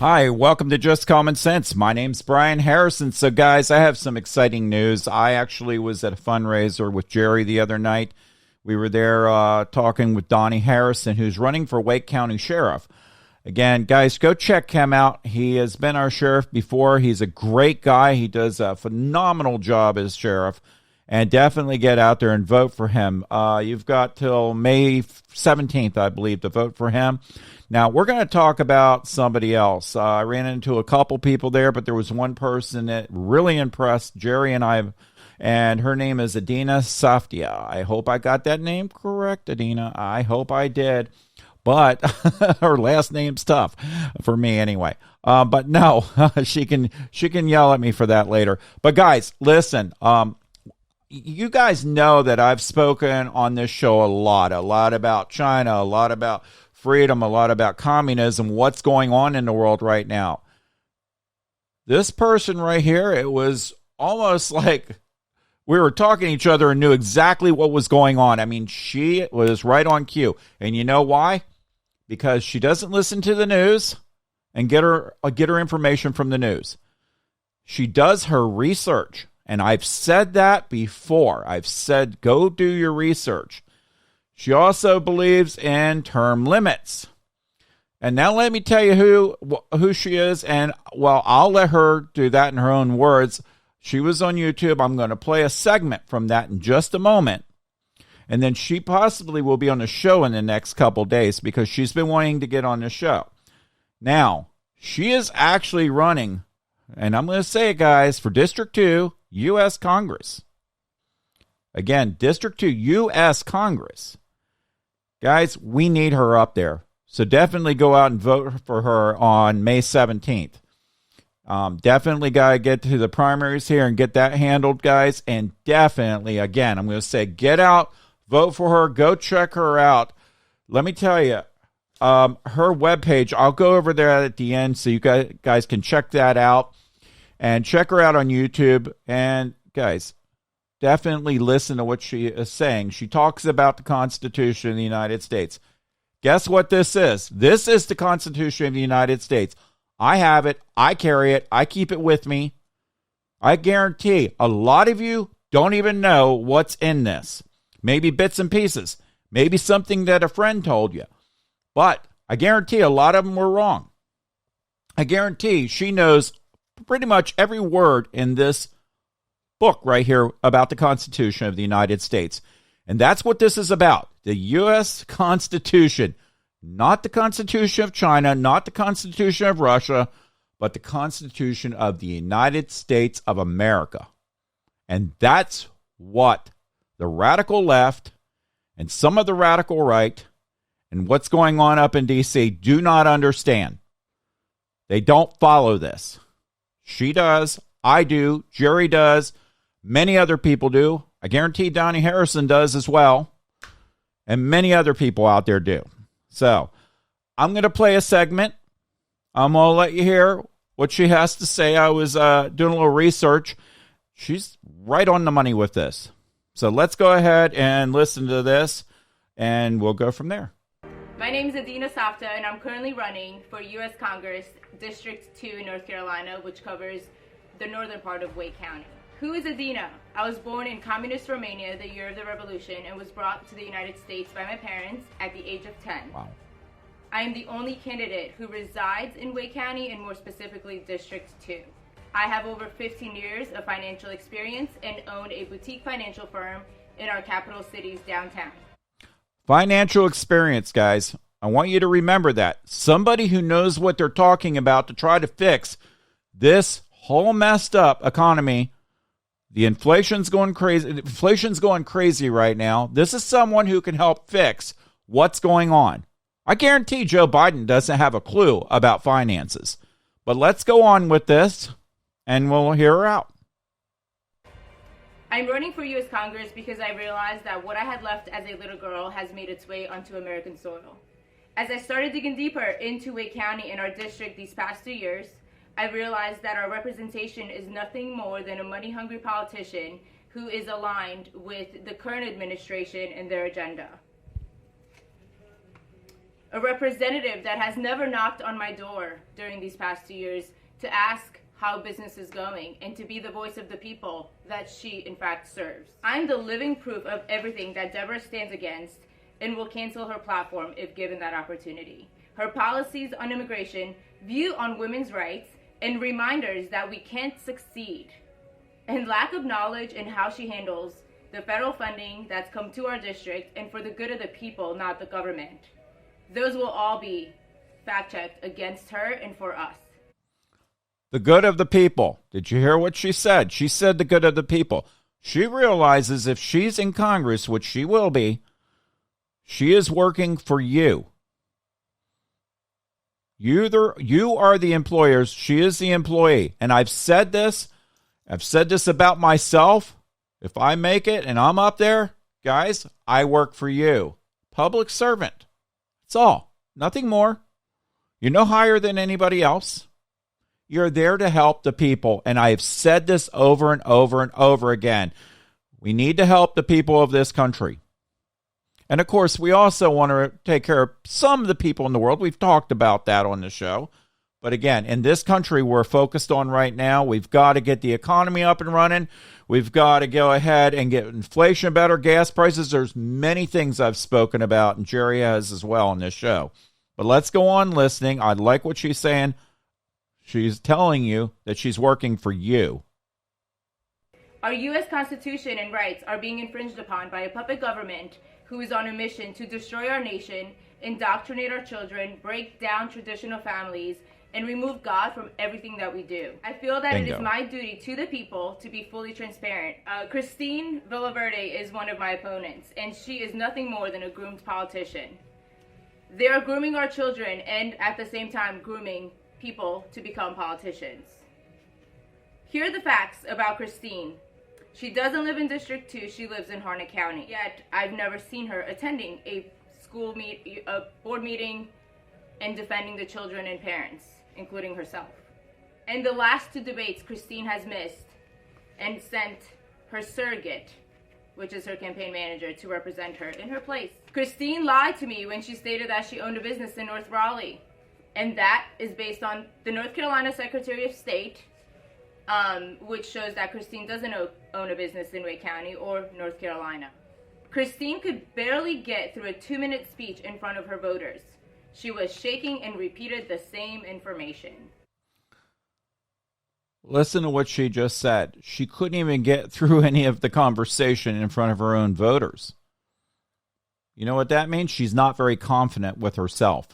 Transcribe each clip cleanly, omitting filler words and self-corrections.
Hi, welcome to Just Common Sense. My name's Brian Harrison. So, guys, I have some exciting news. I actually was at a fundraiser with Jerry the other night. We were there talking with Donnie Harrison, who's running for Wake County Sheriff. Again, guys, go check him out. He has been our sheriff before. He's a great guy. He does a phenomenal job as sheriff. And definitely get out there and vote for him. You've got till May 17th, I believe, to vote for him. Now, we're going to talk about somebody else. I ran into a couple people there, but there was one person that really impressed Jerry and I, and her name is Adina Safta. I hope I got that name correct, Adina. I hope I did. But her last name's tough for me anyway. But no, she can yell at me for that later. But guys, listen, you guys know that I've spoken on this show a lot about China, a lot about freedom, a lot about communism, what's going on in the world right now. This person right here, it was almost like we were talking to each other and knew exactly what was going on. I mean, she was right on cue. And you know why? Because she doesn't listen to the news and get her information from the news. She does her research. And I've said that before. I've said, go do your research. She also believes in term limits. And now let me tell you who she is. And, well, I'll let her do that in her own words. She was on YouTube. I'm going to play a segment from that in just a moment. And then she possibly will be on the show in the next couple days because she's been wanting to get on the show. Now, she is actually running, and I'm going to say it, guys, for District 2, U.S. Congress. Again, District 2, U.S. Congress. Guys, we need her up there. So definitely go out and vote for her on May 17th. Definitely got to get to the primaries here and get that handled, guys. And definitely, again, I'm going to say get out, vote for her, go check her out. Let me tell you, her webpage, I'll go over there at the end so you guys can check that out. And check her out on YouTube. And, guys, definitely listen to what she is saying. She talks about the Constitution of the United States. Guess what this is? This is the Constitution of the United States. I have it. I carry it. I keep it with me. I guarantee a lot of you don't even know what's in this. Maybe bits and pieces. Maybe something that a friend told you. But I guarantee a lot of them were wrong. I guarantee she knows pretty much every word in this book right here about the Constitution of the United States. And that's what this is about. The U.S. Constitution. Not the Constitution of China, not the Constitution of Russia, but the Constitution of the United States of America. And that's what the radical left and some of the radical right and what's going on up in D.C. do not understand. They don't follow this. She does. I do. Jerry does. Many other people do. I guarantee Donnie Harrison does as well. And many other people out there do. So, I'm going to play a segment. I'm going to let you hear what she has to say. I was doing a little research. She's right on the money with this. So, let's go ahead and listen to this, and we'll go from there. My name is Adina Safta, and I'm currently running for U.S. Congress, District 2 in North Carolina, which covers the northern part of Wake County. Who is Adina? I was born in communist Romania the year of the revolution and was brought to the United States by my parents at the age of 10. Wow. I am the only candidate who resides in Wake County and more specifically District 2. I have over 15 years of financial experience and own a boutique financial firm in our capital city's downtown. Financial experience, guys. I want you to remember that. Somebody who knows what they're talking about to try to fix this whole messed up economy. The inflation's going crazy. Inflation's going crazy right now. This is someone who can help fix what's going on. I guarantee Joe Biden doesn't have a clue about finances. But let's go on with this, and we'll hear her out. I'm running for U.S. Congress because I realized that what I had left as a little girl has made its way onto American soil. As I started digging deeper into Wake County and our district these past 2 years, I realized that our representation is nothing more than a money-hungry politician who is aligned with the current administration and their agenda. A representative that has never knocked on my door during these past 2 years to ask how business is going and to be the voice of the people that she in fact serves. I'm the living proof of everything that Deborah stands against and will cancel her platform if given that opportunity. Her policies on immigration, view on women's rights, and reminders that we can't succeed, and lack of knowledge in how she handles the federal funding that's come to our district and for the good of the people, not the government. Those will all be fact-checked against her and for us. The good of the people. Did you hear what she said? She said the good of the people. She realizes if she's in Congress, which she will be, she is working for you. You are the employers. She is the employee. And I've said this about myself. If I make it and I'm up there, guys, I work for you. Public servant. That's all. Nothing more. You're no higher than anybody else. You're there to help the people. And I have said this over and over and over again. We need to help the people of this country. And of course, we also want to take care of some of the people in the world. We've talked about that on the show. But again, in this country we're focused on right now, we've got to get the economy up and running. We've got to go ahead and get inflation better, gas prices. There's many things I've spoken about, and Jerry has as well on this show. But let's go on listening. I like what she's saying. She's telling you that she's working for you. Our U.S. Constitution and rights are being infringed upon by a puppet government who is on a mission to destroy our nation, indoctrinate our children, break down traditional families, and remove God from everything that we do. I feel that Bingo. It is my duty to the people to be fully transparent. Christine Villaverde is one of my opponents, and she is nothing more than a groomed politician. They are grooming our children and at the same time grooming people to become politicians. Here are the facts about Christine. She doesn't live in District 2, she lives in Harnett County. Yet, I've never seen her attending a board meeting and defending the children and parents, including herself. And the last two debates Christine has missed and sent her surrogate, which is her campaign manager, to represent her in her place. Christine lied to me when she stated that she owned a business in North Raleigh. And that is based on the North Carolina Secretary of State, which shows that Christine doesn't own a business in Wake County or North Carolina. Christine could barely get through a 2-minute speech in front of her voters. She was shaking and repeated the same information. Listen to what she just said. She couldn't even get through any of the conversation in front of her own voters. You know what that means? She's not very confident with herself.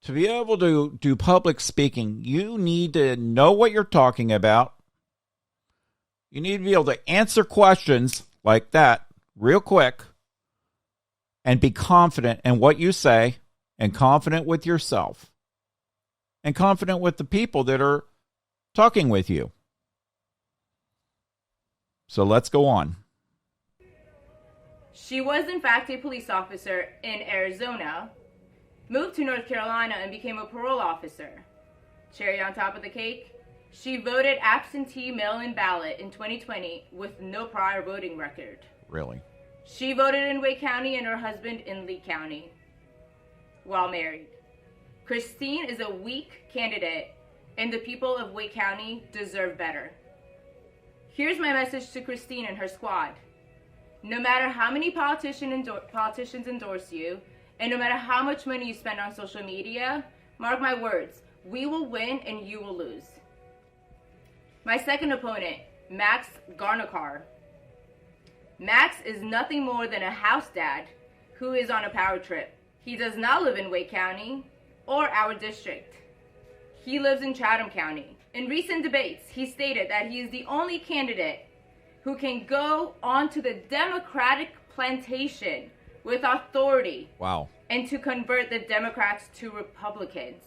To be able to do public speaking, you need to know what you're talking about. You need to be able to answer questions like that real quick and be confident in what you say and confident with yourself and confident with the people that are talking with you. So let's go on. She was in fact a police officer in Arizona, moved to North Carolina and became a parole officer. Cherry on top of the cake, she voted absentee mail-in ballot in 2020 with no prior voting record. Really? She voted in Wake County and her husband in Lee County while married. Christine is a weak candidate and the people of Wake County deserve better. Here's my message to Christine and her squad. No matter how many politicians endorse you, and no matter how much money you spend on social media, mark my words, we will win and you will lose. My second opponent, Max Garnakar. Max is nothing more than a house dad who is on a power trip. He does not live in Wake County or our district. He lives in Chatham County. In recent debates, he stated that he is the only candidate who can go onto the Democratic plantation with authority. Wow. And to convert the Democrats to Republicans.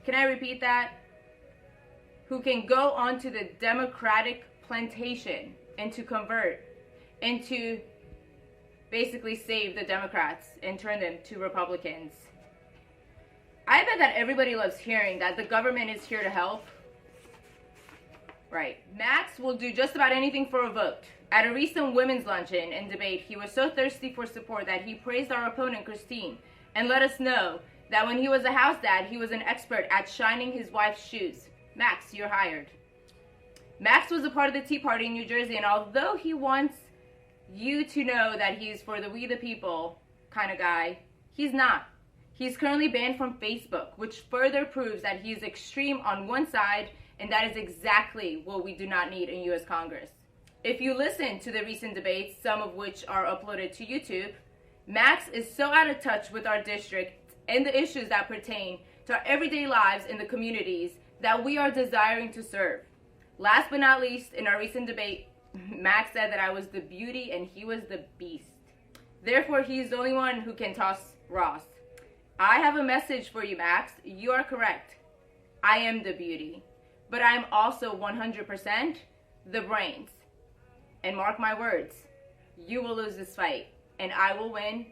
Can I repeat that? Who can go onto the Democratic plantation and to convert and to basically save the Democrats and turn them to Republicans. I bet that everybody loves hearing that the government is here to help. Right. Max will do just about anything for a vote. At a recent women's luncheon and debate, he was so thirsty for support that he praised our opponent, Christine, and let us know that when he was a house dad, he was an expert at shining his wife's shoes. Max, you're hired. Max was a part of the Tea Party in New Jersey, and although he wants you to know that he's for the we the people kind of guy, he's not. He's currently banned from Facebook, which further proves that he's extreme on one side, and that is exactly what we do not need in U.S. Congress. If you listen to the recent debates, some of which are uploaded to YouTube, Max is so out of touch with our district and the issues that pertain to our everyday lives in the communities that we are desiring to serve. Last but not least, in our recent debate, Max said that I was the beauty and he was the beast. Therefore, he's the only one who can toss Ross. I have a message for you, Max. You are correct. I am the beauty, but I'm also 100% the brains. And mark my words, you will lose this fight, and I will win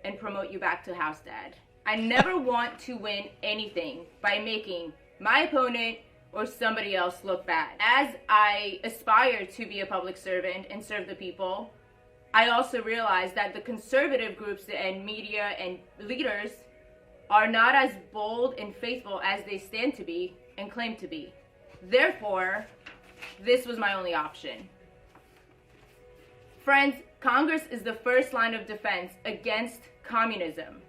and promote you back to house dad. I never want to win anything by making my opponent or somebody else look bad. As I aspire to be a public servant and serve the people, I also realize that the conservative groups and media and leaders are not as bold and faithful as they stand to be and claim to be. Therefore, this was my only option. Friends, Congress is the first line of defense against communism.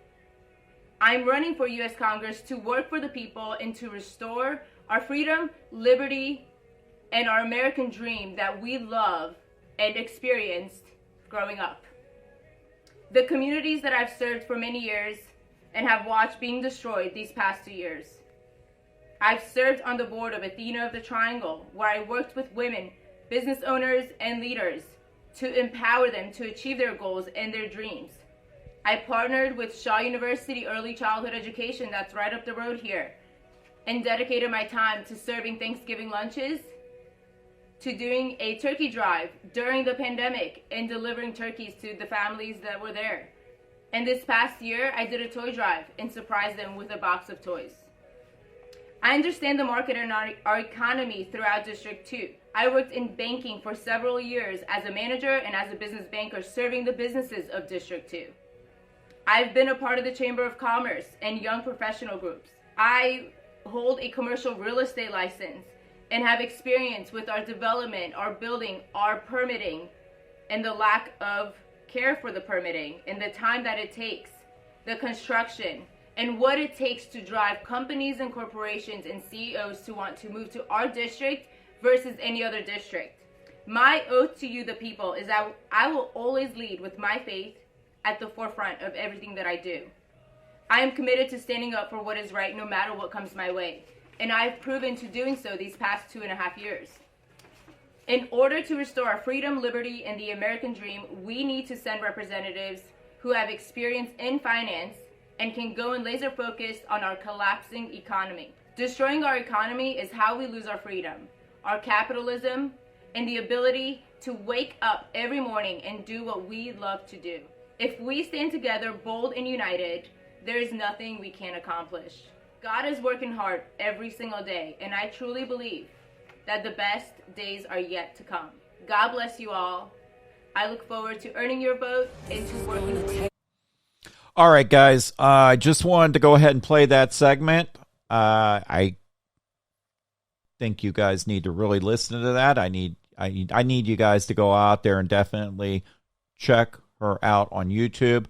I'm running for U.S. Congress to work for the people and to restore our freedom, liberty, and our American dream that we love and experienced growing up. The communities that I've served for many years and have watched being destroyed these past 2 years. I've served on the board of Adina of the Triangle, where I worked with women, business owners, and leaders to empower them to achieve their goals and their dreams. I partnered with Shaw University Early Childhood Education, that's right up the road here, and dedicated my time to serving Thanksgiving lunches, to doing a turkey drive during the pandemic and delivering turkeys to the families that were there. And this past year, I did a toy drive and surprised them with a box of toys. I understand the market and our economy throughout District 2. I worked in banking for several years as a manager and as a business banker serving the businesses of District 2. I've been a part of the Chamber of Commerce and young professional groups. I hold a commercial real estate license and have experience with our development, our building, our permitting, and the lack of care for the permitting and the time that it takes, the construction, and what it takes to drive companies and corporations and CEOs to want to move to our district versus any other district. My oath to you, the people, is that I will always lead with my faith at the forefront of everything that I do. I am committed to standing up for what is right no matter what comes my way, and I've proven to doing so these past 2.5 years. In order to restore our freedom, liberty, and the American dream, we need to send representatives who have experience in finance and can go and laser focus on our collapsing economy. Destroying our economy is how we lose our freedom, our capitalism, and the ability to wake up every morning and do what we love to do. If we stand together, bold and united, there is nothing we can't accomplish. God is working hard every single day, and I truly believe that the best days are yet to come. God bless you all. I look forward to earning your vote and to working with you. All right, guys. I just wanted to go ahead and play that segment. I think you guys need to really listen to that. I need you guys to go out there and definitely check her out on YouTube.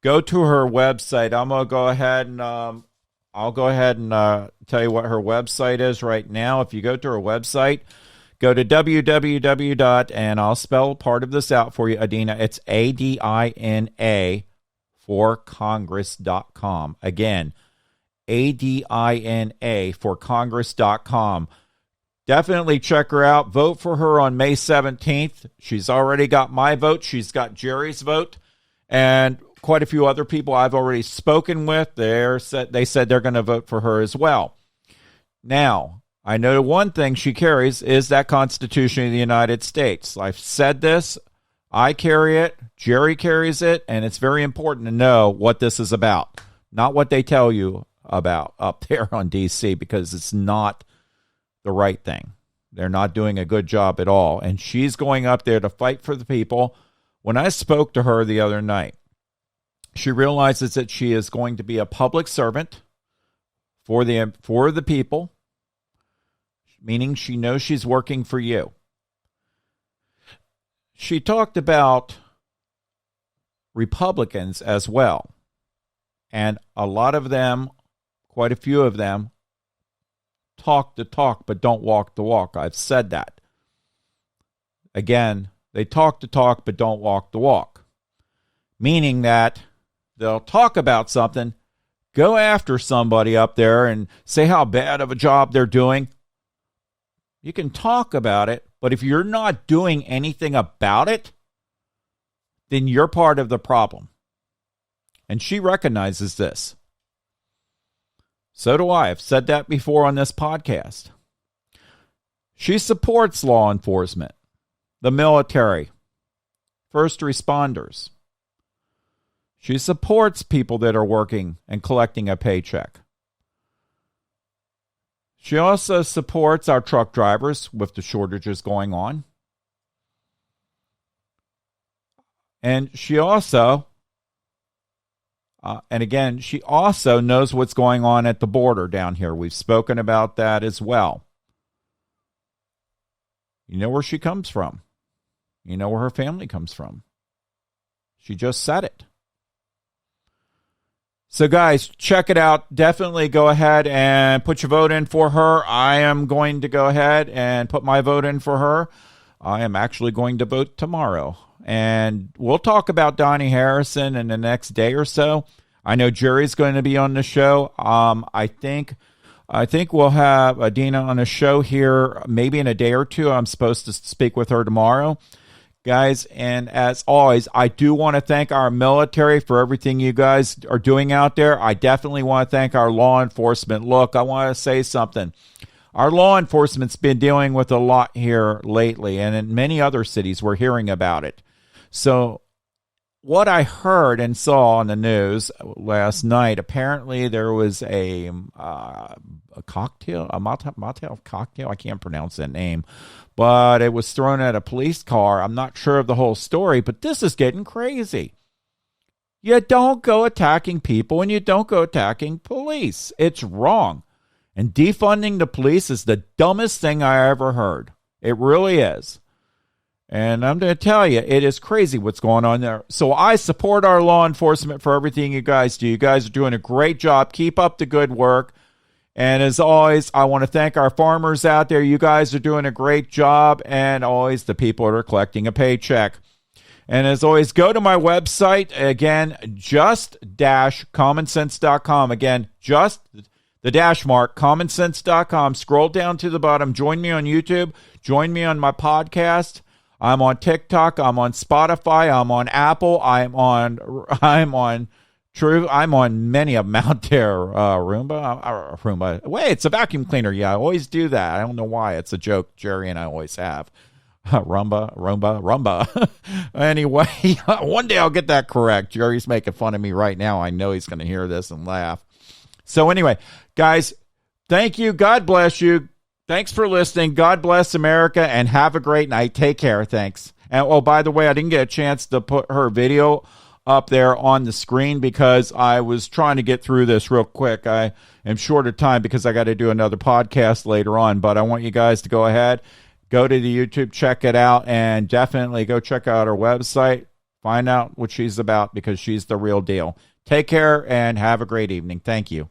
Go to her website. I'm gonna go ahead and I'll go ahead and tell you what her website is right now. If you go to her website, go to www. And I'll spell part of this out for you, Adina. It's ADINA for Congress.com. Again, ADINA for Congress.com. Definitely check her out. Vote for her on May 17th. She's already got my vote. She's got Jerry's vote. And quite a few other people I've already spoken with. They said they're going to vote for her as well. Now, I know one thing she carries is that Constitution of the United States. I've said this. I carry it. Jerry carries it. And it's very important to know what this is about. Not what they tell you about up there on D.C. because it's not the right thing. They're not doing a good job at all. And she's going up there to fight for the people. When I spoke to her the other night, she realizes that she is going to be a public servant for the people, meaning she knows she's working for you. She talked about Republicans as well. And a lot of them, quite a few of them, talk the talk but don't walk the walk. I've said that. Again, they talk the talk but don't walk the walk. Meaning that they'll talk about something, go after somebody up there and say how bad of a job they're doing. You can talk about it, but if you're not doing anything about it, then you're part of the problem. And she recognizes this. So do I. I've said that before on this podcast. She supports law enforcement, the military, first responders. She supports people that are working and collecting a paycheck. She also supports our truck drivers with the shortages going on. And she also, she also knows what's going on at the border down here. We've spoken about that as well. You know where she comes from. You know where her family comes from. She just said it. So guys, check it out. Definitely go ahead and put your vote in for her. I am going to go ahead and put my vote in for her. I am actually going to vote tomorrow. And we'll talk about Donnie Harrison in the next day or so. I know Jerry's going to be on the show. I think we'll have Adina on a show here maybe in a day or two. I'm supposed to speak with her tomorrow. Guys, and as always, I do want to thank our military for everything you guys are doing out there. I definitely want to thank our law enforcement. Look, I want to say something. Our law enforcement's been dealing with a lot here lately, and in many other cities we're hearing about it. So what I heard and saw on the news last night, apparently there was a cocktail, a Molotov cocktail, I can't pronounce that name, but it was thrown at a police car. I'm not sure of the whole story, but this is getting crazy. You don't go attacking people and you don't go attacking police. It's wrong. And defunding the police is the dumbest thing I ever heard. It really is. And I'm going to tell you, it is crazy what's going on there. So I support our law enforcement for everything you guys do. You guys are doing a great job. Keep up the good work. And as always, I want to thank our farmers out there. You guys are doing a great job. And always the people that are collecting a paycheck. And as always, go to my website. Again, just-commonsense.com. Again, just the dash mark, commonsense.com. Scroll down to the bottom. Join me on YouTube. Join me on my podcast. I'm on TikTok. I'm on Spotify. I'm on Apple. I'm on True. I'm on many of them out there. Roomba. Wait, it's a vacuum cleaner. Yeah, I always do that. I don't know why. It's a joke Jerry and I always have. Roomba. Anyway, one day I'll get that correct. Jerry's making fun of me right now. I know he's going to hear this and laugh. So anyway, guys, thank you. God bless you. Thanks for listening. God bless America and have a great night. Take care. Thanks. And oh, by the way, I didn't get a chance to put her video up there on the screen because I was trying to get through this real quick. I am short of time because I got to do another podcast later on, but I want you guys to go ahead, go to the YouTube, check it out, and definitely go check out her website. Find out what she's about because she's the real deal. Take care and have a great evening. Thank you.